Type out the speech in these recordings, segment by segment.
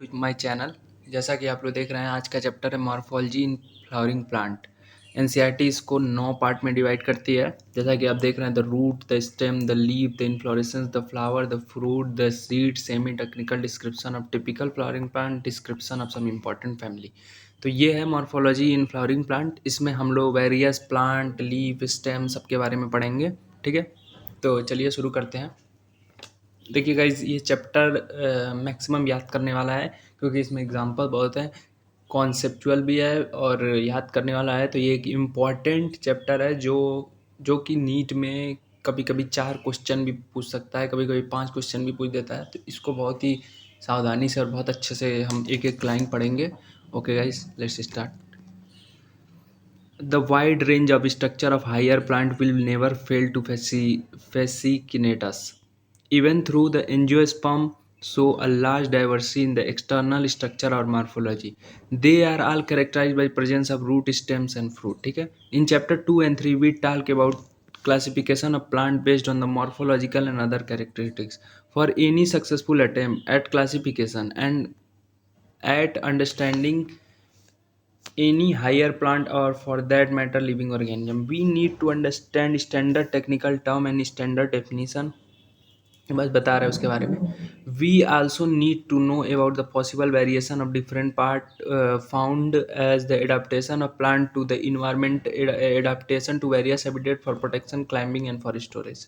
To my channel. जैसा कि आप लोग देख रहे हैं, आज का चैप्टर है morphology in flowering plant. NCERT इसको 9 पार्ट में डिवाइड करती है। जैसा कि आप देख रहे हैं, the root, the stem, the leaf, the inflorescence, the flower, the fruit, the seed, semi technical description of typical flowering plant, description of some important family. तो ये है मॉर्फोलॉजी इन फ्लावरिंग प्लांट। इसमें हम लोग वेरियस प्लांट, लीफ, स्टेम सबके बारे में पढ़ेंगे। ठीक है, तो चलिए शुरू करते हैं। देखिए गाइज, ये चैप्टर मैक्सिमम याद करने वाला है क्योंकि इसमें एग्जांपल बहुत है, कॉन्सेप्चुअल भी है और याद करने वाला है। तो ये एक इम्पॉर्टेंट चैप्टर है जो कि नीट में कभी कभी 4 क्वेश्चन भी पूछ सकता है, कभी कभी 5 क्वेश्चन भी पूछ देता है। तो इसको बहुत ही सावधानी से और बहुत अच्छे से हम एक एक लाइन पढ़ेंगे। Okay guys, let's start. The wide range of structure of higher plant will never fail to fascinate us. Even through the angiosperm show a large diversity in the external structure or morphology. They are all characterized by presence of root, stems and fruit. ठीक है? In chapter 2 and 3 we talk about classification of plant based on the morphological and other characteristics. For any successful attempt at classification and at understanding any higher plant or for that matter living organism, we need to understand standard technical term and standard definition. बस बता रहे हैं उसके बारे में. We also need to know about the possible variation of different part found as the adaptation of plant to the environment, adaptation to various habitat for protection, climbing and for storage.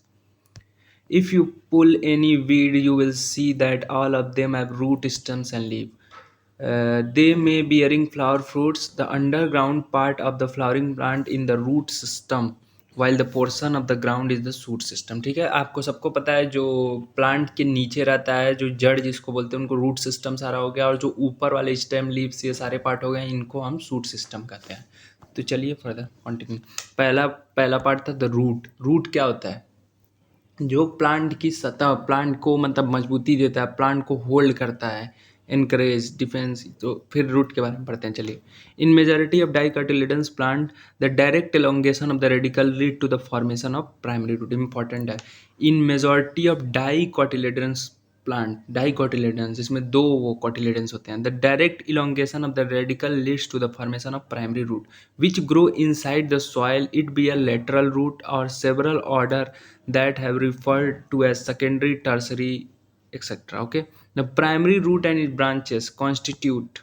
If you pull any weed, you will see that all of them have root, stems, and leaf. They may bearing flower fruits, the underground part of the flowering plant in the root system, while the portion of the ground is the shoot system. ठीक है, आपको सबको पता है जो plant के नीचे रहता है, जो जड़ जिसको बोलते हैं, उनको रूट सिस्टम सारा हो गया, और जो ऊपर वाले स्टेम, लीव्स, ये सारे पार्ट हो गए, इनको हम शूट सिस्टम कहते हैं. तो चलिए फर्दर कंटिन्यू. पहला पार्ट था द रूट. रूट क्या होता है? जो प्लांट की सतह, प्लांट को मतलब मजबूती देता है, प्लांट को होल्ड करता है, एनकरेज, डिफेंस. तो फिर रूट के बारे में पढ़ते हैं. चलिए. In majority of dicotyledons plant the direct elongation of the radicle lead to the formation of primary root. Important है. In majority of dicotyledons plant, dicotyledons, इसमें 2 वो कोटिलेडन्स होते हैं. The direct elongation of the radicle leads to the formation of primary root which grow inside the soil. It be a lateral root और several order that have referred to as secondary, tertiary, etc. Okay, the primary root and its branches constitute.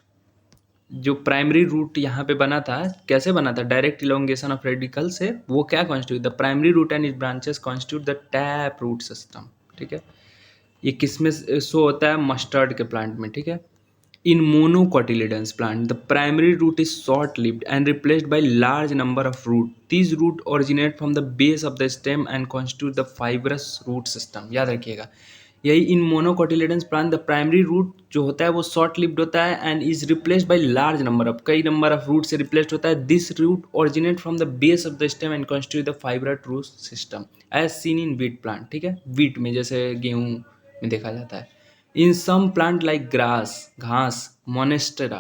जो primary root यहाँ पे बना था, कैसे बना था? Direct elongation of radical से. वो क्या constitute? The primary root and its branches constitute the tap root system. ठीक है, ये किसमें शो होता है? मस्टर्ड के प्लांट में. ठीक है. In monocotyledons plant, the primary root is short-lived and replaced by large number of roots. These roots originate from the base of the stem and constitute the fibrous root system. याद रखिएगा, यही in monocotyledons plant the primary root जो होता है वो short lived होता है and is replaced by large number of, कई नंबर ऑफ रूट से रिप्लेस्ड होता है. This root originate from the base of the stem and constitute the fibrous root system as seen in wheat plant. ठीक है, wheat में जैसे गेहूं में देखा जाता है. In some plant like grass, घास, monstera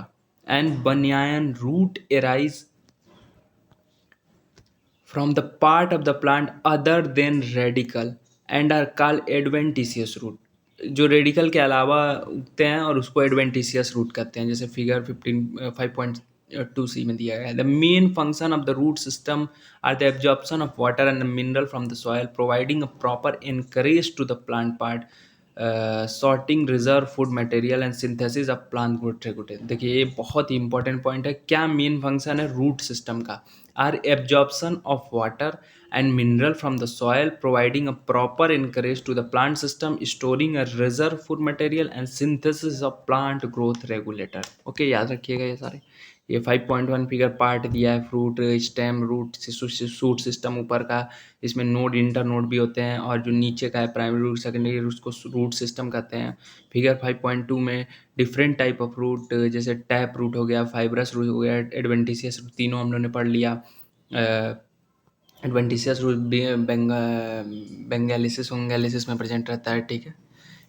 and banyan, root arise from the part of the plant other than radical and are called adventitious root. जो रेडिकल के अलावा उगते हैं और उसको एडवेंटिशियस रूट कहते हैं, जैसे फिगर 5.2c में दिया गया है. The main function of the root system are the absorption of water and the mineral from the soil, providing a proper anchorage to the plant part, sorting reserve food material and synthesis of plant growth regulator. देखिए, ये बहुत ही important point है. क्या main function है root system का? Are absorption of water and mineral from the soil, providing a proper encourage to the plant system, storing a reserve food material and synthesis of plant growth regulator. Okay, याद रखिएगा ये सारे. ये 5.1 figure part दिया है. Fruit, stem, root, shoot system ऊपर का, इसमें नोड, इंटर नोड भी होते हैं, और जो नीचे का है प्राइमरी रूट, सेकेंडरी रूट, उसको रूट सिस्टम कहते हैं. फिगर 5.2 में डिफरेंट टाइप ऑफ रूट, जैसे टैप रूट हो गया, फाइब्रस रूट हो गया, एडवेंटिशियस रूट, तीनों हम लोगों ने पढ़ लिया. एडवेंटिशियस रूट बेंगेलिसिस ओंगेलिसिस में प्रेजेंट रहता है. ठीक है,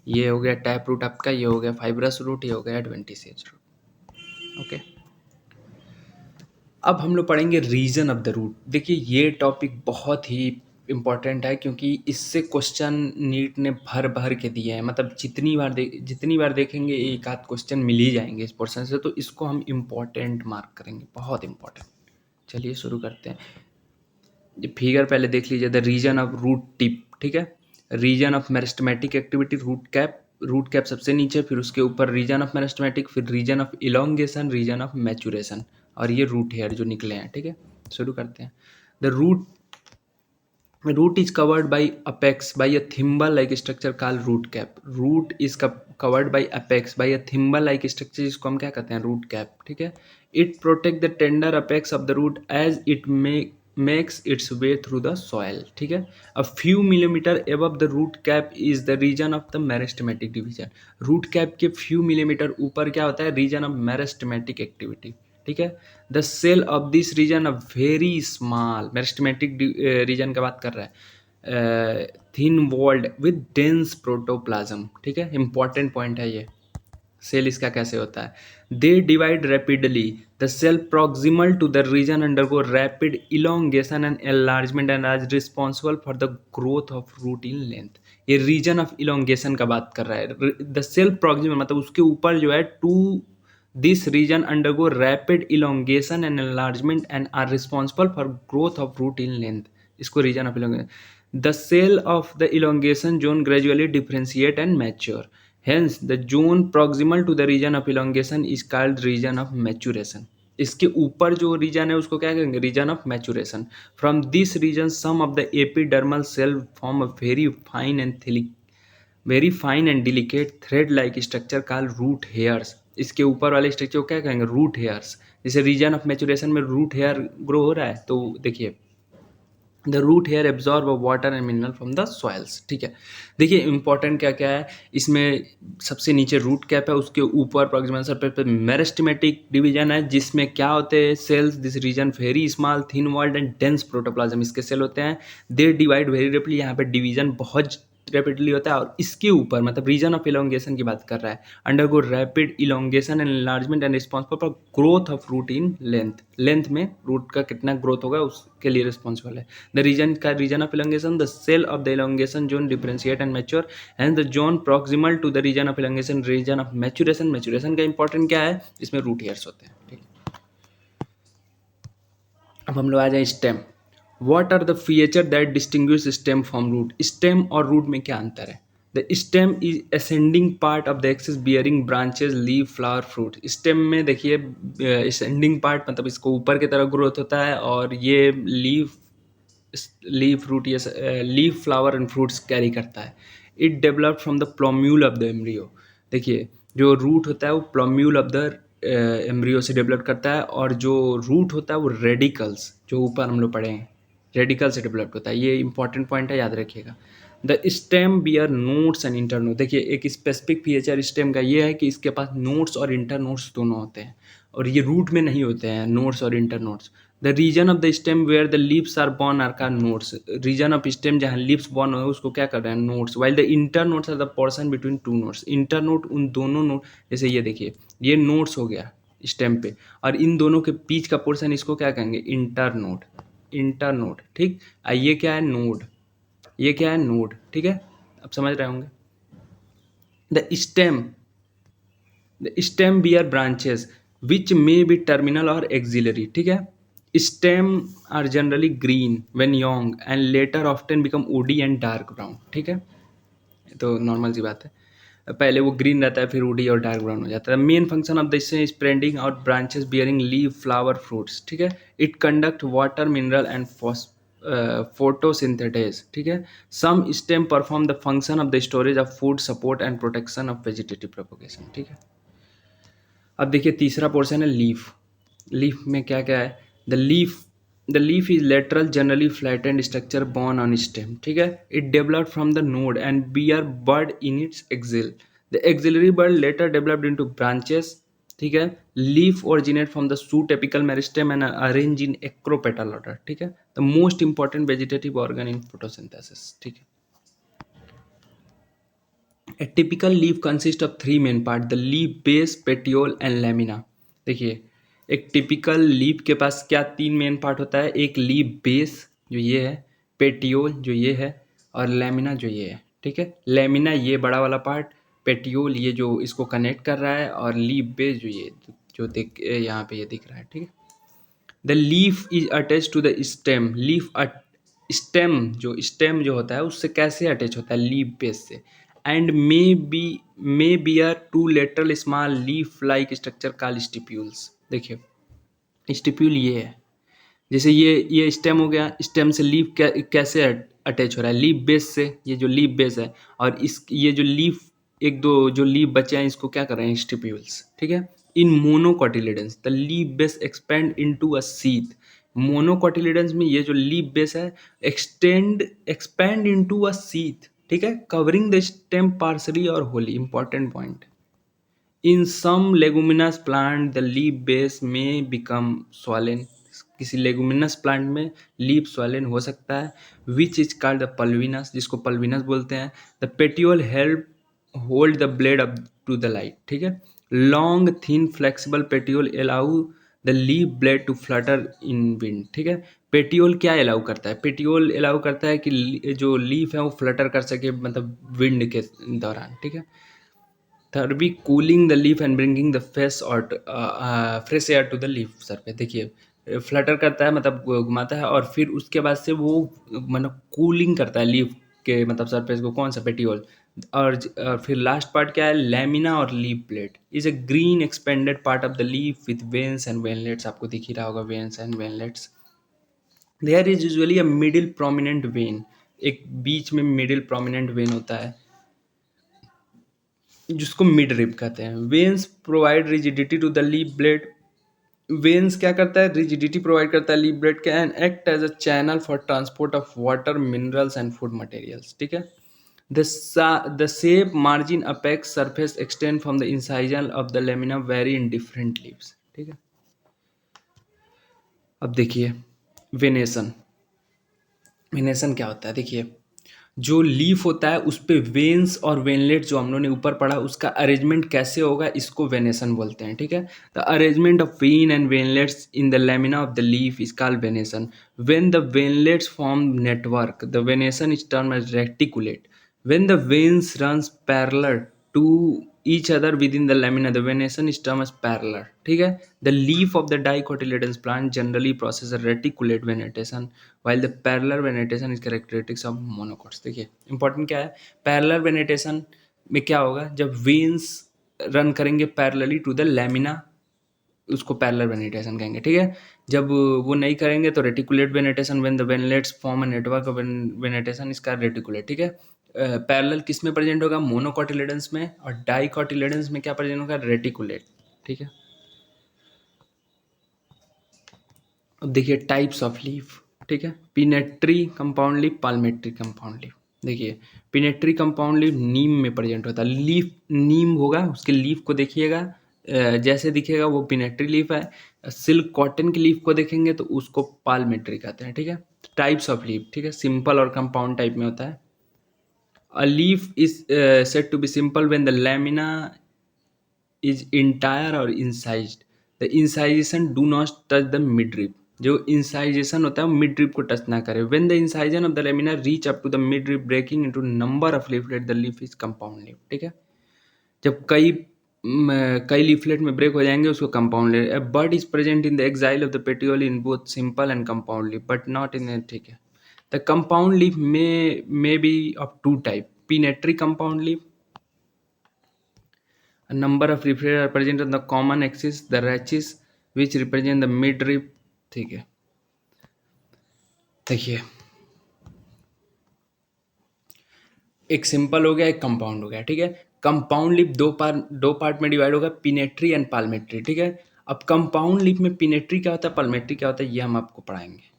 ये हो गया टैप रूट आपका, ये हो गया फाइब्रस रूट, ये हो गया एडवेंटिशियस रूट. ओके, अब हम लोग पढ़ेंगे रीजन ऑफ द रूट. देखिए, ये टॉपिक बहुत ही इम्पॉर्टेंट है क्योंकि इससे क्वेश्चन नीट ने भर भर के दिए हैं, मतलब जितनी बार देखेंगे एक आध क्वेश्चन मिल ही जाएंगे इस पोर्शन से, तो इसको हम इम्पॉर्टेंट मार्क करेंगे, बहुत इम्पॉर्टेंट। चलिए शुरू करते हैं। ये फिगर पहले देख लीजिए, the region of root tip, ठीक है, region of meristematic activity root cap सबसे नीचे, फिर उसके ऊपर रीजन ऑफ मेरिस्टेमेटिक, फिर region of elongation, region of maturation, और ये रूट हेयर जो निकले हैं, ठीक है। शुरू करते हैं। The root is covered by apex by a thimble like structure called root cap. root is covered by apex by a thimble like structure जिसको हम क्या कहते हैं, root cap, ठीक है। it protect the tender apex of the root as it makes its way through the soil, ठीक है। a few millimeter above the root cap is the region of the meristematic division. root cap के few millimeter ऊपर क्या होता है, region of meristematic activity, ठीक है। The cell of this region a very small, meristematic region का बात कर रहा है, thin walled with dense protoplasm, ठीक है। इंपॉर्टेंट पॉइंट है ये, सेल इसका कैसे होता है। They divide rapidly, the cell proximal to the region undergo rapid elongation and enlargement and are responsible for the growth of root in length. ये region of elongation का बात कर रहा है। द सेल प्रॉक्सिमल मतलब उसके ऊपर जो है, to this region undergo rapid elongation and enlargement and are responsible for growth of root in length. इसको region of elongation. The cell of the elongation zone gradually differentiate and mature. Hence, the zone proximal to the region of elongation is called region of maturation. इसके ऊपर जो reason है उसको क्या कहेंगे, region of maturation. From this region some of the epidermal cell form a very fine and delicate thread like structure call root hairs. इसके ऊपर वाले स्ट्रक्चर को क्या कहेंगे, रूट हेयर्स. जैसे रीजन ऑफ मैचुरेशन में रूट हेयर ग्रो हो रहा है, तो देखिए the root hair absorb water and mineral from the soils, ठीक है। देखिए इंपॉर्टेंट क्या क्या है इसमें, सबसे नीचे रूट कैप है, उसके ऊपर प्रॉक्सिमल सरफेस पे मेरिस्टेमेटिक डिवीजन है, जिसमें क्या होते हैं cells, this region very small thin walled and dense protoplasm इसके सेल होते हैं। दे डिवाइड वेरी रेपिडली, यहाँ पे डिवीजन बहुत रैपिडली होता है। और इसके ऊपर मतलब रीजन ऑफ इलोंगेशन की बात कर रहा है, undergo rapid elongation and enlargement and responsible for growth of root in length में रूट का कितना ग्रोथ होगा उसके लिए रिस्पॉन्सिबल है। The region of elongation, the cell of the elongation zone differentiate and mature and the zone proximal to the region of elongation, region of maturation का important क्या है, इसमें रूट हेयर्स होते हैं, ठीक है। अब हम लोग आ जाए stem. What are the feature that distinguish stem from root? Stem और रूट में क्या अंतर है? The stem is ascending part of the axis bearing branches, leaf, flower, fruit. Stem में देखिए ascending part मतलब इसको ऊपर की तरफ ग्रोथ होता है, और ये लीफ फ्रूट या leaf flower and fruits carry करता है. It develop from the plumule of the embryo. देखिए जो रूट होता है वो प्लोम्यूल ऑफ द एम्ब्रियो से डेवलप करता है, और जो रूट होता है वो रेडिकल्स, जो ऊपर हम लोग पढ़े हैं, रेडिकल से डेवलप होता है. ये इंपॉर्टेंट पॉइंट है, याद रखिएगा. The stem bear nodes and internode. देखिए एक स्पेसिफिक फीचर स्टेम का ये है कि इसके पास नोड्स और इंटरनोड्स दोनों होते हैं, और ये रूट में नहीं होते हैं नोड्स और internodes. The region of the stem where the leaves are born are called nodes. Region of stem जहाँ लीव्स बॉर्न हो उसको क्या कर रहे हैं, nodes. While the internodes are the portion between two nodes. Internode उन दोनों नोड, जैसे ये देखिए ये नोड्स हो गया स्टेम पे, और इन दोनों के बीच का पोर्शन इसको क्या कहेंगे, इंटरनोड, ठीक. ये क्या है, नोड. ये क्या है, नोड, ठीक है. अब समझ रहे होंगे. The stem bear branches which may be terminal or axillary, ठीक है. Stem are generally green when young and later often become woody and dark brown, ठीक है. तो नॉर्मल सी बात है, पहले वो ग्रीन रहता है फिर वुडी और डार्क ब्राउन हो जाता है. Main function of this spreading out branches bearing leave flower fruits, ठीक है. It conduct water mineral and photosynthesis, ठीक है. Some stem perform the function of the storage of food support and protection of vegetative propagation, ठीक है. अब देखिए तीसरा portion है लीफ. लीफ में क्या क्या है, the leaf is lateral generally flattened structure born on stem, ठीक है. It developed from the node and bear bud in its axil. The axillary bud later developed into branches, ठीक है. Leaf originate from the shoot apical meristem and arrange in acropetal order, ठीक है. The most important vegetative organ in photosynthesis, ठीक है. A typical leaf consists of three main parts: the leaf base, petiole and lamina. देखिए एक typical leaf के पास क्या तीन main part होता है, एक लीफ बेस जो ये है, पेटियोल जो ये है, और लेमिना जो ये है, ठीक है। लेमिना ये बड़ा वाला पार्ट, पेटियोल ये जो इसको कनेक्ट कर रहा है, और लीफ बेस जो ये जो दिख यहाँ पे ये दिख रहा है, ठीक है। The leaf is attach to the stem. Stem जो होता है उससे कैसे अटैच होता है, लीफ बेस से। And may bear two lateral small leaf like structure called stipules. देखिए स्टिप्यूल ये है, जैसे ये स्टेम हो गया, स्टेम से लीफ कैसे अटैच हो रहा है, लीफ बेस से। ये जो लीफ बेस है, और इस ये जो लीफ एक दो जो लीफ बचे हैं इसको क्या कर रहे हैं, स्टिप्यूल्स, ठीक है। In monocotyledons the leaf base expand into a sheath. Monocotyledons में ये जो लीफ बेस है एक्सपेंड इनटू अ सीथ, ठीक है, कवरिंग द स्टेम पार्सली और wholly. Important point, in some leguminous plant the leaf base may become swollen. किसी leguminous plant में leaf swollen हो सकता है, which is called the pulvinus, जिसको पल्विनस बोलते हैं। The petiole help hold the blade up to the light, ठीक है। Long thin flexible petiole allow the leaf blade to flutter in wind, ठीक है। पेटियोल क्या अलाउ करता है, पेटियोल अलाउ करता है कि जो लीफ है वो फ्लटर कर सके, मतलब विंड के दौरान, ठीक है। Third be cooling the leaf and bringing the fresh air to the leaf surface. देखिए फ्लटर करता है मतलब घुमाता है, और फिर उसके बाद से वो मतलब कूलिंग करता है लीफ के मतलब सरफेस को, कौन सा, पेटियोल। और फिर लास्ट पार्ट क्या है, lamina or leaf plate is a green expanded part of the leaf with veins and veinlets. आपको दिख ही रहा होगा veins and veinlets. There is usually a middle prominent vein, एक बीच में मिडिल प्रोमिनेंट वेन होता है जिसको मिड रिब कहते हैं। Veins provide rigidity to the leaf blade. Veins क्या करता है, रिजिडिटी प्रोवाइड करता है लीफ ब्लेड का, and act as a channel for transport of water, minerals and food materials, ठीक है। The shape, margin, apex surface extend from the incision of the lamina vary in different leaves, ठीक है। अब देखिए venation. Venation क्या होता है, देखिए जो लीफ होता है उस पे वेन्स और वेनलेट जो हम लोगों ने ऊपर पढ़ा उसका अरेंजमेंट कैसे होगा, इसको वेनेसन बोलते हैं, ठीक है। The arrangement of vein and veinlets in the lamina of the leaf is called venation. When the veinlets form network the venation is termed as reticulate. When the veins runs parallel to each other within the lamina the venation is termed as parallel, ठीक है। the leaf of the dicotyledons plant generally process a reticulate vegetation while the parallel vegetation is characteristics of monocots। देखिए important क्या है, parallel venation में क्या होगा, जब veins run करेंगे पैरेलली टू द लैमिना उसको पैरेलल वेनेटेशन कहेंगे, ठीक है। जब वो नहीं करेंगे तो reticulate venation, when the veinlets form a network of venation इसका रेटिकुलेट, ठीक है। पैरेलल किस में प्रेजेंट होगा, मोनोकोटिलेडन्स में, और डाइकोटिलेडन्स में क्या प्रेजेंट होगा, रेटिकुलेट, ठीक है। अब देखिए टाइप्स ऑफ लीफ, ठीक है। पिनेट्री कंपाउंड लीफ, पाल्मेट्री कंपाउंड लीफ। देखिए पिनेट्री कंपाउंड लीफ नीम में प्रेजेंट होता है, लीफ नीम होगा उसके लीफ को देखिएगा, जैसे दिखेगा वो पिनेट्री लीफ है। सिल्क कॉटन की लीफ को देखेंगे तो उसको पाल्मेट्री कहते हैं, ठीक है। टाइप्स ऑफ लीफ, ठीक है, सिंपल और कंपाउंड टाइप में होता है। A leaf is said to be simple when the lamina is entire और incised. The incisation do not touch the mid rib. जो इंसाइजेशन होता है वो मिड रिब को टच ना करे। When the incision of the lamina reach up to the mid rib breaking into number of leaflet the leaf is compound leaf, ठीक है। जब कई लीफलेट में ब्रेक हो जाएंगे उसको compound leaf. A bud is present in the axil of the petiole in both simple and compound leaf but not in, ठीक है। The compound leaf may be of two type, pinnately compound leaf, a number of leaflets are present on the common axis, the rachis which represent the midrib, ठीक है। देखिए एक simple हो गया, एक compound हो गया, ठीक है। कंपाउंड लिप दो पार्ट में डिवाइड होगा, पिनेट्री एंड पाल्मेट्री, ठीक है। अब कंपाउंड लिप में पिनेट्री क्या होता है, पाल्मेट्री क्या होता है, ये हम आपको पढ़ाएंगे।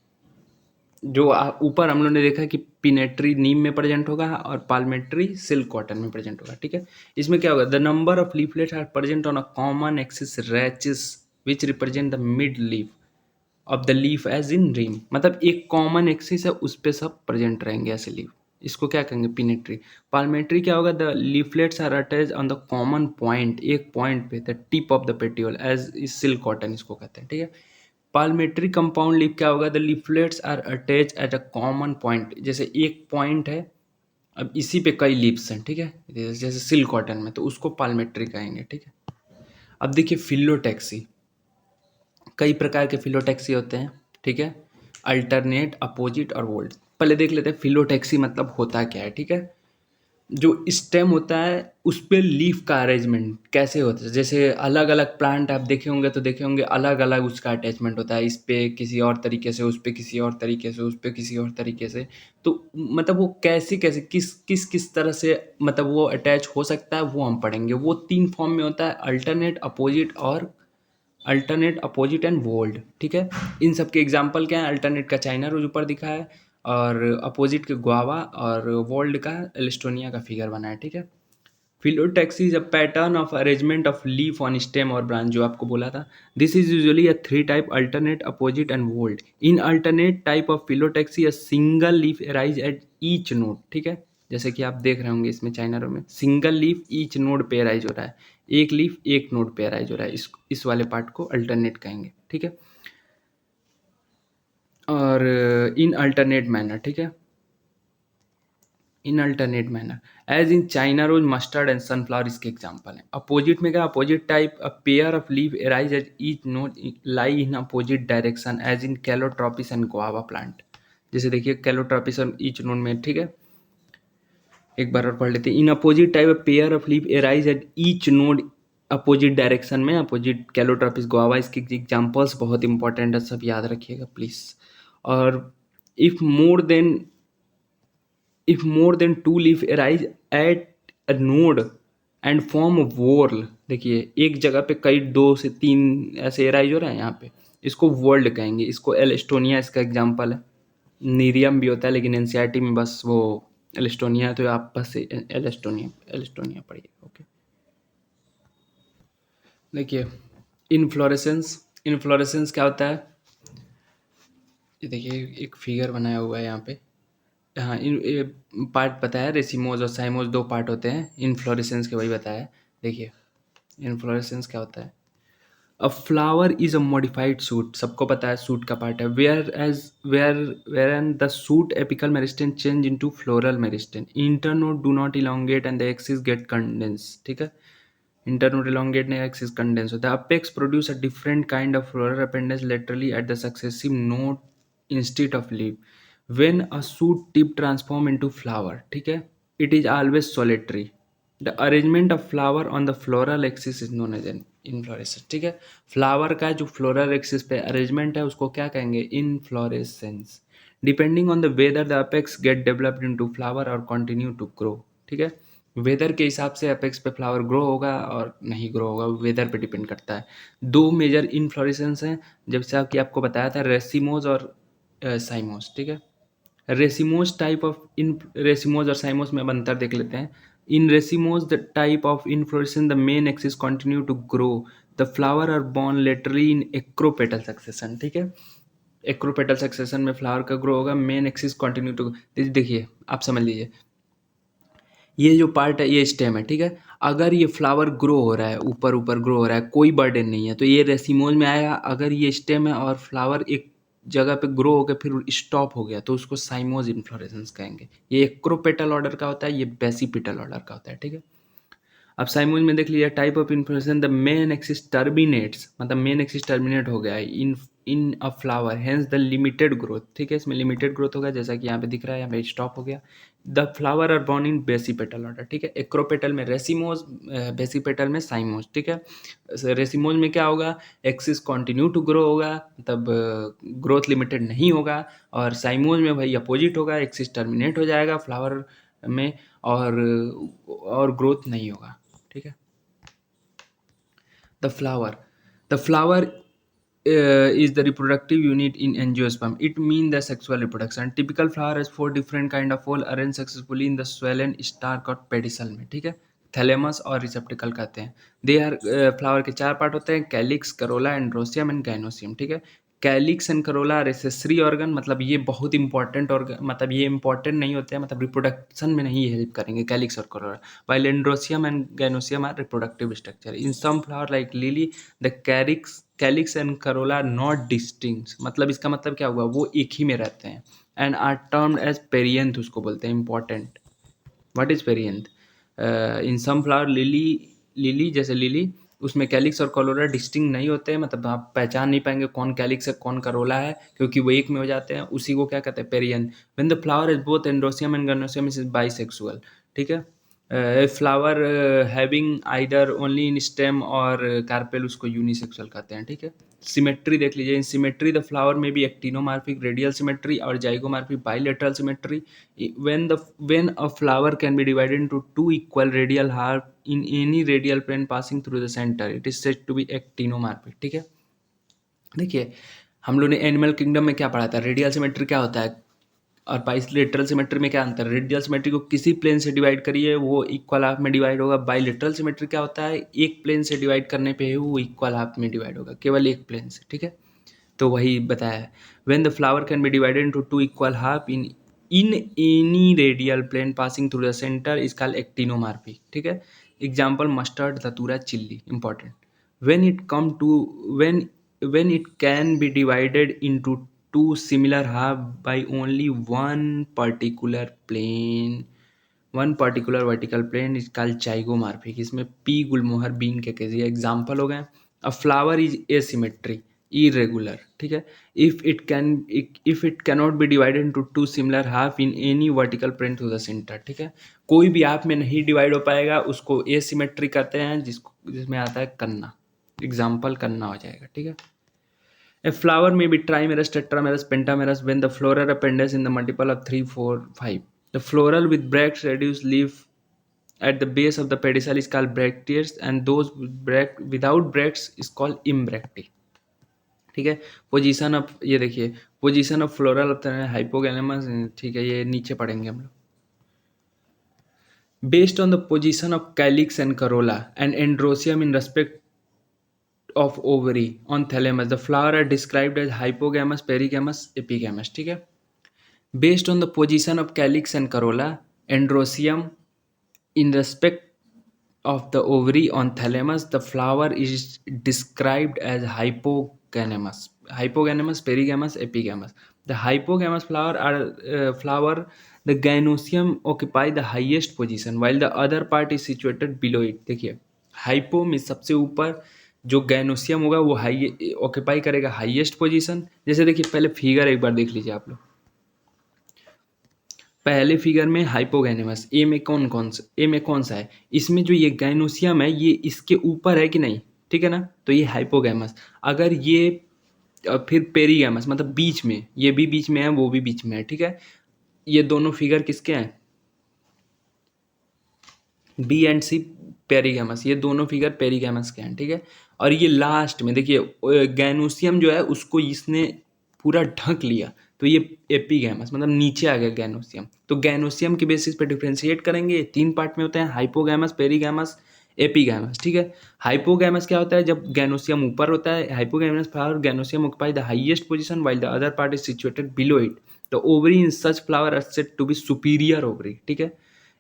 जो ऊपर हम लोग ने देखा कि पिनेट्री नीम में प्रेजेंट होगा और पाल्मेट्री सिल्क कॉटन में प्रेजेंट होगा, ठीक है। इसमें क्या होगा, the number of leaflets are present on a common axis rachis which represent the mid leaf of the leaf as in रिम। मतलब एक कॉमन एक्सिस है उस पे सब प्रेजेंट रहेंगे ऐसे लीफ, इसको क्या कहेंगे, पिनेट्री। पाल्मेट्री क्या होगा, the leaflets are attach on the common point, एक पॉइंट पे the tip of the petiole as is silk cotton इसको कहते हैं, ठीक है। पाल्मेट्री कंपाउंड लीफ क्या होगा? The leaflets are attach at a common point, जैसे एक पॉइंट है, अब इसी पे कई लीव्स हैं, ठीक है, जैसे सिल्क कॉटन में, तो उसको पाल्मेट्री कहेंगे, ठीक है। अब देखिए फिलोटैक्सी, कई प्रकार के फिलोटैक्सी होते हैं, ठीक है, अल्टरनेट, अपोजिट और वोल्ट। पहले देख लेते हैं फिलोटैक्सी मतलब होता क्या है, ठीक है। जो स्टेम होता है उस पे लीफ का अरेंजमेंट कैसे होता है, जैसे अलग अलग प्लांट आप देखे होंगे तो देखे होंगे अलग अलग उसका अटैचमेंट होता है, इस पे किसी और तरीके से, उस पे किसी और तरीके से, उस पे किसी और तरीके से। तो मतलब वो कैसे कैसे किस किस किस तरह से मतलब वो अटैच हो सकता है, वो हम पढ़ेंगे। वो 3 फॉर्म में होता है, अल्टरनेट, अपोजिट और अल्टरनेट, अपोजिट एंड वोल्ड, ठीक है। इन सब के एग्जाम्पल क्या है? अल्टरनेट का चाइना रोज ऊपर दिखा है, और अपोजिट के गुआवा, और वोल्ड का एलिस्टोनिया का फिगर बना है, ठीक है। Phyllotaxy is a pattern of arrangement of leaf on stem or branch, जो आपको बोला था। This is usually a 3 type, alternate, opposite and whorled. In alternate type of phyllotaxy a single leaf arise at each node, ठीक है। जैसे कि आप देख रहे होंगे इसमें चाइना रो में सिंगल लीफ ईच नोड पे अराइज हो रहा है, एक लीफ एक नोड पे अराइज हो रहा है, इस वाले पार्ट को अल्टरनेट कहेंगे, ठीक है। और इन अल्टरनेट मैनर, ठीक है, in alternate manner as in China rose, mustard and sunflower इसके एग्जाम्पल हैं। अपोजिट में क्या? Opposite type, a pair of leaf arise as each node lie in opposite direction as in calotropis and guava plant. जैसे देखिए Calotropis और each node में, ठीक है। एक बार और पढ़ लेते हैं। In opposite type, a pair of leaf arise at each node opposite direction में, अपोजिट कैलोट्रॉपिस गुआवा, इसके एग्जाम्पल्स बहुत इंपॉर्टेंट है, सब याद रखिएगा प्लीज। और if more than if more than two leaf arise at a node and form a whorl, देखिए एक जगह पे कई 2 से 3 ऐसे अराइज हो रहे हैं यहाँ पे, इसको वर्ल्ड कहेंगे, इसको एलिस्टोनिया इसका एग्जाम्पल है। नीरियम भी होता है लेकिन एनसीईआरटी में बस वो एलिस्टोनिया है, तो आप बस एलिस्टोनिया एलिस्टोनिया पढ़िए, ओके। देखिए इनफ्लोरेसेंस, इनफ्लोरेसेंस क्या होता है? ये देखिए एक फिगर बनाया हुआ है यहाँ पे। हाँ, इन पार्ट बताया, रेसिमोज और साइमोज 2 पार्ट होते हैं इनफ्लोरेसेंस के, वही बताया। देखिए इनफ्लोरेसेंस क्या होता है? A flower is a modified shoot, सबको पता है सूट का पार्ट है, where in the shoot apical meristem change into floral meristem, internode do not elongate and the axis get condense, ठीक है। इंटरनोड elongate ने एक्सिस कंडेंस होता है। Apex produce a different kind of floral appendage laterally at the successive node instead of leave. When a shoot tip transform into flower, ठीक है, it is always solitary. The arrangement of flower on the floral axis is known as an inflorescence, ठीक है। Flower का जो floral axis पे arrangement है उसको क्या कहेंगे? Inflorescence. Depending on the whether the apex get developed into flower or continue to grow, ठीक है। वेदर के हिसाब से अपेक्स पे फ्लावर ग्रो होगा और नहीं ग्रो होगा, वेदर पे डिपेंड करता है। 2 मेजर इनफ्लोरेसेंस हैं, जैसा कि आपको बताया था, रेसिमोज और साइमोस, ठीक है। Racemose type of in racemose और साइमोस में अब अंतर देख लेते हैं। In racemose the type of inflorescence the main axis continue to grow, the flower are borne laterally in acropetal succession, ठीक है। एक्रोपेटल सक्सेशन में फ्लावर का ग्रो होगा, मेन एक्सिस कंटिन्यू टू। देखिए आप समझ लीजिए, ये जो पार्ट है ये स्टेम है, ठीक है। अगर ये फ्लावर ग्रो हो रहा है, ऊपर ऊपर ग्रो हो रहा है, कोई बर्डन नहीं है, तो ये रेसिमोज में आएगा। अगर ये स्टेम है और फ्लावर एक जगह पे ग्रो होकर फिर स्टॉप हो गया तो उसको साइमोज इन्फ्लोरेसेंस कहेंगे। ये एक्रोपेटल ऑर्डर का होता है, ये बेसिपिटल ऑर्डर का होता है, ठीक है। अब साइमोज में देख लीजिए, type of inflorescence the main axis terminates, मतलब मेन एक्सिस टर्मिनेट हो गया है in a flower, hence the limited growth, ठीक है। इसमें लिमिटेड ग्रोथ होगा, जैसा कि यहाँ पे दिख रहा है, यहाँ पे स्टॉप हो गया। The flower are born in basipetal order, ठीक है। एक्रोपेटल में रेसिमोज, बेसिपेटल में साइमोज, ठीक है। रेसिमोज में क्या होगा? एक्सिस कंटिन्यू टू ग्रो होगा, तब ग्रोथ लिमिटेड नहीं होगा। और साइमोज में भाई अपोजिट होगा, एक्सिस टर्मिनेट हो जाएगा फ्लावर में, और ग्रोथ नहीं होगा, ठीक है। The flower is the reproductive unit in angiosperm. It means the sexual reproduction. Typical flower has 4 different kind of whole arranged successfully in the swollen stalk और पेडिसल में, ठीक है। थैलेमस और रिसेप्टिकल कहते हैं। दे आर फ्लावर के 4 part होते हैं, calyx, corolla, androecium and gynoecium, ठीक है। Calyx and corolla are accessory organ, मतलब ये बहुत इंपॉर्टेंट ऑर्गन, मतलब ये इंपॉर्टेंट नहीं होते हैं, मतलब रिप्रोडक्शन में नहीं हेल्प करेंगे कैलिक्स और corolla. While androecium and gynoecium are reproductive structure. In some flower like lily the calyx and corolla are not distinct, मतलब इसका मतलब क्या हुआ, वो एक ही में रहते हैं। And are termed as perianth, उसको बोलते हैं important. What is perianth? In some flower lily जैसे लिली, उसमें कैलिक्स और करोला डिस्टिंग नहीं होते हैं, मतलब आप पहचान नहीं पाएंगे कौन कैलिक्स है कौन करोला है, क्योंकि वो एक में हो जाते हैं। उसी को क्या कहते हैं, perianth. When the flower is both androecium and gynoecium is bisexual, ठीक है। Flower having either only in stem और कार्पेल, उसको यूनिसेक्सुअल कहते हैं, ठीक है। सिमेट्री देख लीजिए, in symmetry the flower may be actinomorphic radial symmetry और zygomorphic bilateral symmetry. When a flower can be divided into two equal radial half in any radial plane passing through the center, it is said to be actinomorphic, ठीक है। देखिए, हम लोग ने animal kingdom में क्या पढ़ा था, रेडियल सिमेट्री क्या होता है और बाइलेटरल सिमेट्री में क्या अंतर है। रेडियल सिमेट्री को किसी प्लेन से डिवाइड करिए वो इक्वल हाफ में डिवाइड होगा। बाइलेटरल सिमेट्री क्या होता है, एक प्लेन से डिवाइड करने पे ही वो इक्वल हाफ में डिवाइड होगा, केवल एक प्लेन से, ठीक है। तो वही बताया है, when the flower can be divided into two equal half in any radial plane passing through the centre is called actinomorphy, ठीक है। Example mustard, datura, chilli, important. When it come to when when it can be divided into two similar half by only one particular vertical plane is called zygomorphic. इसमें pea gulmohar bean के case ये example हो गए। A flower is asymmetry, irregular, ठीक है। If it cannot be divided into two similar half in any vertical plane to the centre, ठीक है। कोई भी हाफ में नहीं डिवाइड हो पाएगा, उसको एसिमेट्री कहते हैं, जिसमें आता है कन्ना। एग्जाम्पल कन्ना हो जाएगा, ठीक है। A flower may be trimerous, tetramerous, pentamerous when the floral appendage in the multiple of 3, 4, 5. The floral with bracts reduced leaf at the base of the pedicel is called bracteates, and those without bracts is called imbracte, ठीक है। Position of, ये देखिए, position of floral हाइपोगैलेमस, ठीक है, ये नीचे पढ़ेंगे हम लोग। Based on the position of calyx and Corolla and androecium in respect of ovary on thalamus, the flower are described as hypogamous, perigamous, epigamous, ठीक है। Based on the position of calyx and corolla, androsium in respect of the ovary on thalamus, the flower is described as hypogamous, perigamous, epigamous. The hypogamous flower, the gynosium occupy the highest position while the other part is situated below it। देखिए, hypo में सबसे ऊपर जो gynoecium होगा वो high occupy करेगा highest position. जैसे देखिए, पहले फिगर एक बार देख लीजिए आप लोग। पहले फिगर में हाइपोगैनेमस, ए में कौन सा है, इसमें जो ये गैनोसियम है ये इसके ऊपर है कि नहीं, ठीक है ना, तो ये हाइपोगैमस। अगर ये फिर पेरीगैमस, मतलब बीच में, ये भी बीच में है वो भी बीच में है, ठीक है। ये दोनों फिगर किसके हैं, बी एंड सी पेरीगैमस, ये दोनों फिगर पेरीगैमस के हैं, ठीक है। और ये लास्ट में देखिए गैनोसियम जो है उसको इसने पूरा ढक लिया, तो ये एपीगैमस, मतलब नीचे आ गया गैनोसियम। तो गैनोसियम के बेसिस पे डिफ्रेंशिएट करेंगे, तीन पार्ट में होते हैं, हाइपोगैमस, पेरीगैमस, एपीगैमस, ठीक है। हाइपोगैमस क्या होता है, जब गैनोसियम ऊपर होता है, hypogynous flower gynoecium occupy the highest position while the other part is situated below it. The ovary in such flower are said to be superior ovary, ठीक है।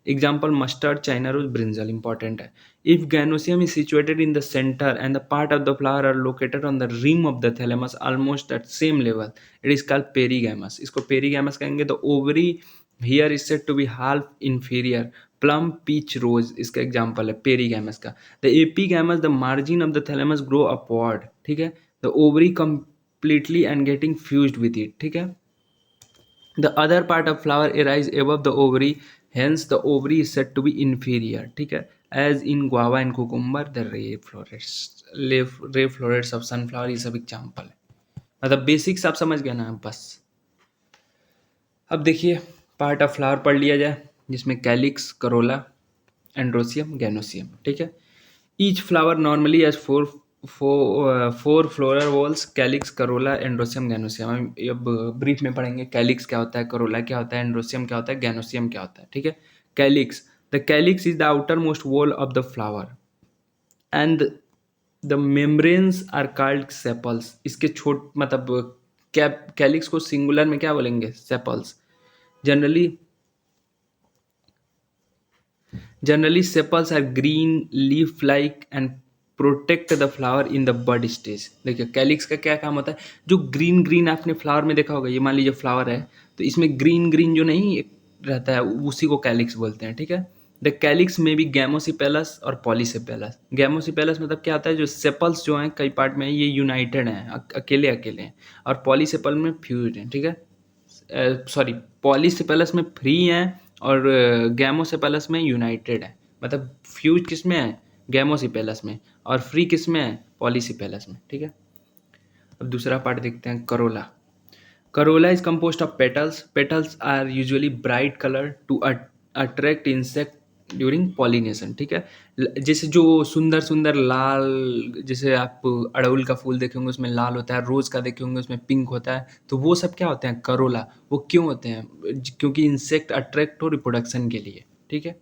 Example mustard, China rose, brinjal, important है। If gynoecium is situated in the centre and the part of the flower are located on the rim of the thalamus almost at same level, it is called perigynous. इसको पेरीगैमस कहेंगे। The ovary here is said to be half inferior, plum, peach, rose इसका example है perigynous का। The epigynous, the margin of the thalamus grow upward, ठीक है। The ovary completely and getting fused with it, ठीक है। The other part of flower arise above the ovary, hence the ovary is said to be inferior, ठीक है। As in guava and cucumber, the ray florets of sunflower, ये सब example है। मतलब basics आप समझ गए ना बस। अब देखिए, पार्ट ऑफ फ्लावर पढ़ लिया जाए, जिसमें कैलिक्स, करोला, एंड्रोसियम, गैनोसियम, ठीक है। Each flower normally has four floral whorls, calyx, corolla, androecium, gynoecium. हम अब ब्रीफ में पढ़ेंगे कैलिक्स क्या होता है, करोला क्या होता है, एंड्रोसियम क्या होता है, गैनोसियम क्या होता है, ठीक है। Calyx, the calyx is the outermost whorl of the flower and the membranes are called sepals. इसके छोट मतलब कैलिक्स को सिंगुलर में क्या बोलेंगे? Sepals. Generally generally sepals are green leaf like and protect the flower in the bud stage. देखिए calyx का क्या काम होता है? जो ग्रीन ग्रीन आपने फ्लावर में देखा होगा, ये मान लीजिए फ्लावर है, तो इसमें ग्रीन ग्रीन जो नहीं रहता है उसी को कैलिक्स बोलते हैं, ठीक है। द कैलिक्स में भी गैमोसिपेलस और पॉलीसेपेलस। गैमोसिपेलस मतलब क्या होता है? जो सेपल्स जो हैं कई पार्ट में ये यूनाइटेड हैं, अकेले अकेले हैं, और पॉलीसेपल में फ्यूज हैं, ठीक है। सॉरी, पॉलीसेपेलस में फ्री हैं और गैमोसेपेलस में यूनाइटेड है। मतलब फ्यूज किस में है? गैमोसिपेलस में, और फ्री किस में है? पॉलीसिपेलस में, ठीक है। अब दूसरा पार्ट देखते हैं, corolla. Corolla is composed of petals. Petals are usually bright colour to attract insect during pollination, ठीक है। जैसे जो सुंदर सुंदर लाल, जैसे आप अड़हुल का फूल देखेंगे उसमें लाल होता है, रोज का देखेंगे उसमें पिंक होता है, तो वो सब क्या होते हैं? करोला। वो क्यों होते हैं? क्योंकि इंसेक्ट अट्रैक्ट हो रिप्रोडक्शन के लिए, ठीक है।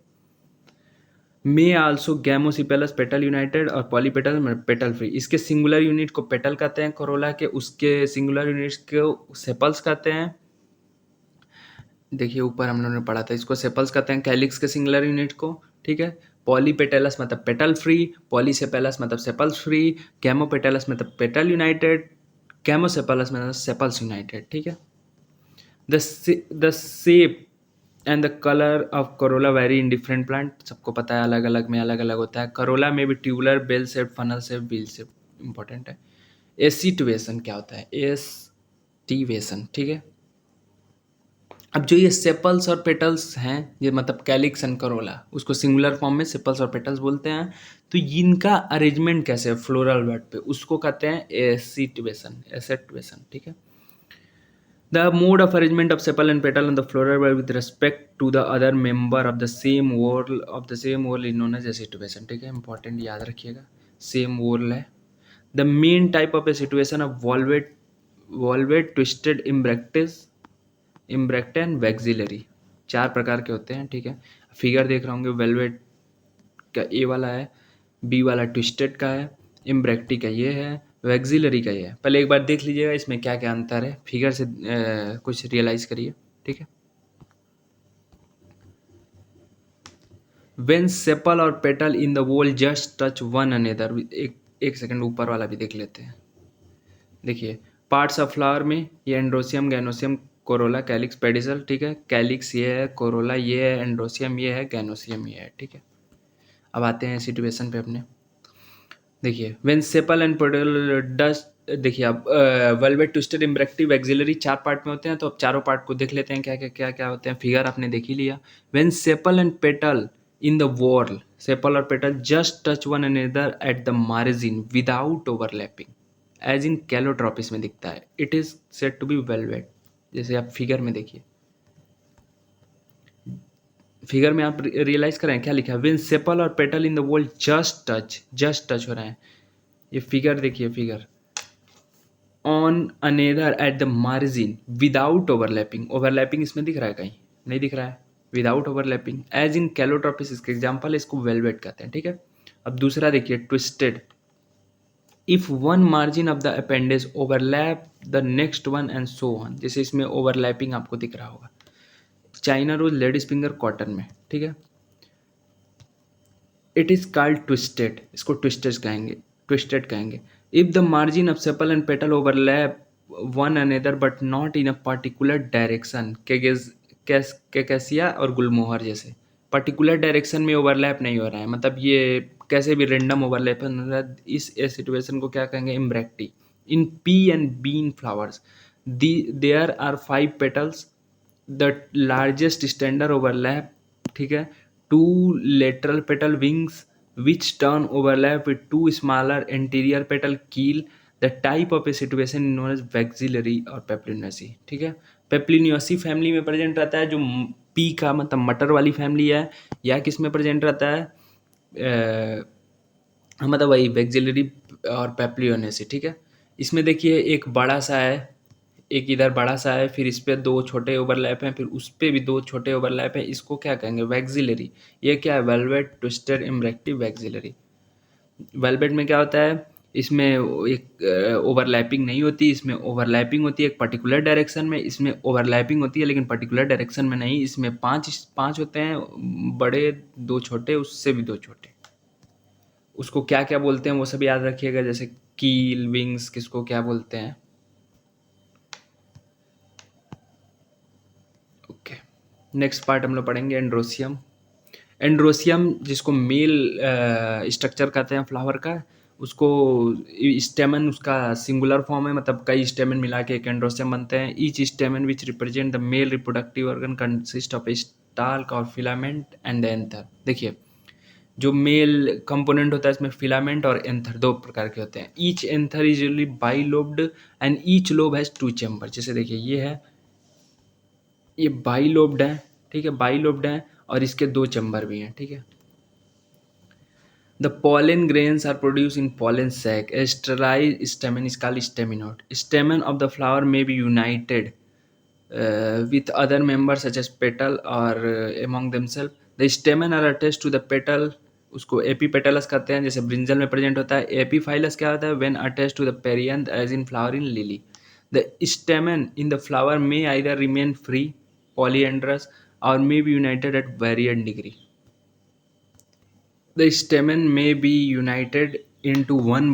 मे आल्सो गैमोसिपेलस पेटल यूनाइटेड और पॉलीपेटल पेटल फ्री। इसके सिंगुलर यूनिट को पेटल कहते हैं कोरोला के, उसके सिंगुलर यूनिट्स को सेपल्स कहते हैं। देखिए ऊपर हम लोगों ने पढ़ा था, इसको सेपल्स कहते हैं कैलिक्स के सिंगुलर यूनिट को, ठीक है। पॉलीपेटेलस मतलब पेटल फ्री, पॉलीसेपेलस मतलब सेपल्स फ्री, गैमोपेटेलस मतलब पेटल यूनाइटेड, गैमोसेपेलस मतलब सेपल्स यूनाइटेड, ठीक है। The shape and the colour of Corolla very in different plant. सबको पता है अलग अलग में अलग अलग होता है। करोला में भी tubular, bell shape, funnel shape, wheel shape, important है। एसिटिवेशन क्या होता है? एस्टिवेशन, ठीक है। अब जो ये सेपल्स और पेटल्स हैं, ये मतलब कैलिक्स एंड करोला, उसको सिंगुलर फॉर्म में सेपल्स और पेटल्स बोलते हैं। तो इनका अरेंजमेंट कैसे है फ्लोरल बड पे, उसको कहते हैं एसिटिवेशन, एसेटिवेशन, ठीक है। The mode of arrangement of sepal and petal on the floral bud with respect to the other member of the same whorl is known as asituation, ठीक है। इंपॉर्टेंट याद रखिएगा, सेम whorl है। The main type of asituation of valvate twisted imbracta and vexillary, चार प्रकार के होते हैं, ठीक है। फिगर देख रहे होंगे, वेलवेट का ए वाला है, बी वाला ट्विस्टेड का है, इम्ब्रेक्टी का ये है, वैक्सिलरी का ये है। पहले एक बार देख लीजिएगा इसमें क्या क्या अंतर है, फिगर से कुछ रियलाइज करिए, ठीक है। वेन सेपल और petal in the whorl just touch one another, एक सेकंड ऊपर वाला भी देख लेते हैं। देखिए पार्ट्स ऑफ फ्लावर में ये androecium, gynoecium, Corolla, calyx, pedicel, ठीक है। कैलिक्स ये है, कोरोला ये है, एंड्रोसियम ये है, गैनोसियम ये है, ठीक है। अब आते हैं सिचुएशन पे अपने। देखिए when sepal and petal dust, देखिए अब वेलवेट, ट्विस्टेड, इम्ब्रेक्टिव, एक्सिलरी चार पार्ट में होते हैं। तो अब चारों पार्ट को देख लेते हैं क्या क्या होते हैं। फिगर आपने देख ही लिया। When sepal and petal in the whorl, sepal और petal just touch one another at the margin without overlapping, as in calotropis में दिखता है, it is said to be valvate. जैसे आप फिगर में देखिए, फिगर में आप रियलाइज करें क्या लिखा है, वेन सेपल और petal in the whorl just touch हो रहे हैं। ये फिगर देखिए, figure on another at the margin without overlapping, overlapping इसमें दिख रहा है? कहीं नहीं दिख रहा है, without overlapping, as in calotropis इसका एग्जाम्पल है, इसको वेलवेट कहते हैं, ठीक है। अब दूसरा देखिए twisted, if one margin of the appendage overlap the next one and so on, जैसे इसमें ओवरलैपिंग आपको दिख रहा होगा। China rose, ladies finger, cotton में, ठीक है। इट इज कॉल्ड ट्विस्टेड, इसको ट्विस्टेड कहेंगे। If the margin of sepal and petal overlap one another but not in a particular direction, cassia और गुलमोहर जैसे पर्टिकुलर डायरेक्शन में ओवरलैप नहीं हो रहा है, मतलब ये कैसे भी रेंडम ओवरलैप हो रहा है, इस सिचुएशन को क्या कहेंगे? Imbricate. In pea and bean flowers there are 5 petals, the largest standard overlap, ठीक है। Two lateral petal wings which turn overlap with two smaller anterior petal keel, the type of a situation known as vexillary और papilionaceous, ठीक है। पेप्लिनियोसी family में present रहता है, जो P का मतलब मटर वाली फैमिली है, या किस में प्रेजेंट रहता है? मतलब वही वैक्सिलरी और पेप्लियोनेसी, ठीक है। इसमें देखिए एक बड़ा सा है, एक इधर बड़ा सा है, फिर इस पे दो छोटे ओवरलैप हैं, फिर उस पे भी दो छोटे ओवरलैप हैं, इसको क्या कहेंगे? वैक्सिलरी। ये क्या है? Valvate, twisted, imbricate, vexillary. Valvate में क्या होता है? इसमें एक ओवरलैपिंग नहीं होती, इसमें ओवरलैपिंग होती है एक पर्टिकुलर डायरेक्शन में, इसमें ओवरलैपिंग होती है लेकिन पर्टिकुलर डायरेक्शन में नहीं। इसमें पांच पांच होते हैं बड़े, दो छोटे, उससे भी दो छोटे। उसको क्या क्या बोलते हैं वो सब याद रखिएगा, जैसे कील, विंग्स किसको क्या बोलते हैं। ओके, नेक्स्ट पार्ट हम लोग पढ़ेंगे एंड्रोसियम। एंड्रोसियम जिसको मेल स्ट्रक्चर कहते हैं फ्लावर का, उसको स्टेमन उसका सिंगुलर फॉर्म है, मतलब कई स्टेमन मिला के एक एंड्रोसियम बनते हैं। Each स्टेमन which represent the male reproductive organ consist of A stalk और फिलामेंट एंड द एंथर। देखिए, जो मेल कंपोनेंट होता है इसमें फिलामेंट और एंथर दो प्रकार के होते हैं। Each anther is usually bilobed and each lobe has two chamber. जैसे देखिए ये है, ये बाइलोब्ड है, ठीक है, बाइलोब्ड है और इसके दो चैम्बर भी हैं, ठीक है। The pollen grains are produced in pollen sac. A sterile stamen is called staminode. Stamen of the flower may be united with other members such as petal or among themselves. The stamen are attached to the petal. उसको epipetalous कहते हैं, जैसे brinjal में present होता है। Epiphyllous क्या होता है? When attached to the perianth as in flower in lily. The stamen in the flower may either remain free, polyandrous, or may be united at varying degree. The stamen may be united into one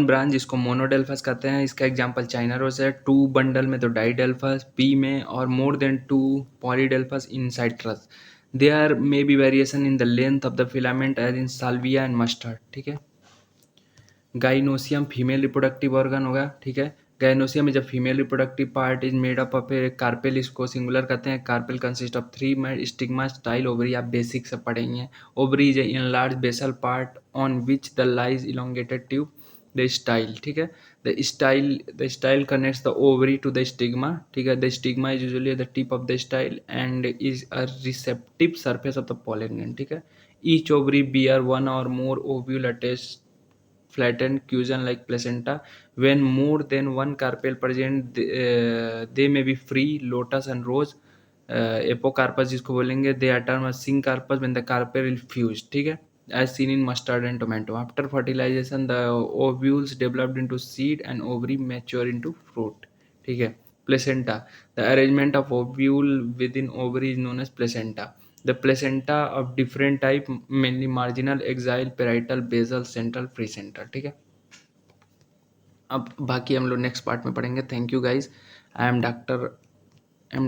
branch जिसको मोनोडेल्फस कहते हैं। इसका example China rose है। To bundle में तो डाइडेल्फस, pea में, और more than two polyadelphous in citrus. There may be variation in the length of the filament as in salvia and mustard, ठीक है। गाइनोसियम फीमेल रिप्रोडक्टिव ऑर्गन होगा, ठीक है। Gynoecium is a female reproductive part, is made up of a carpel, इसको singular कहते हैं। Carpel consist of three stigma, style, ovary, आप basic से पढ़ेंगे। Ovary is a enlarge basal part on which the lies elongated tube, the style, ठीक है। The style connects the ovary to the stigma, ठीक है। The stigma is usually the tip of the style and is a receptive surface of the pollen gland, ठीक है। Each ovary bear one or more ovule attached flattened cushion like placenta. When more than one carpel present, they may be free, lotus and rose. Apocarpous जिसको बोलेंगे, they are term syncarpous when the carpel is fuse, ठीक है, as seen in mustard and tomato. After fertilisation the ovules developed into seed and ovary mature into fruit, ठीक है। Placenta, the arrangement of ovule within ovary is known as placenta. The placenta of different type, mainly marginal, axial, parietal, basal, central, precentral, ठीक है। अब बाकी हम लोग next part में पढ़ेंगे। Thank you guys. I am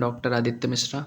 doctor Aditya Mishra.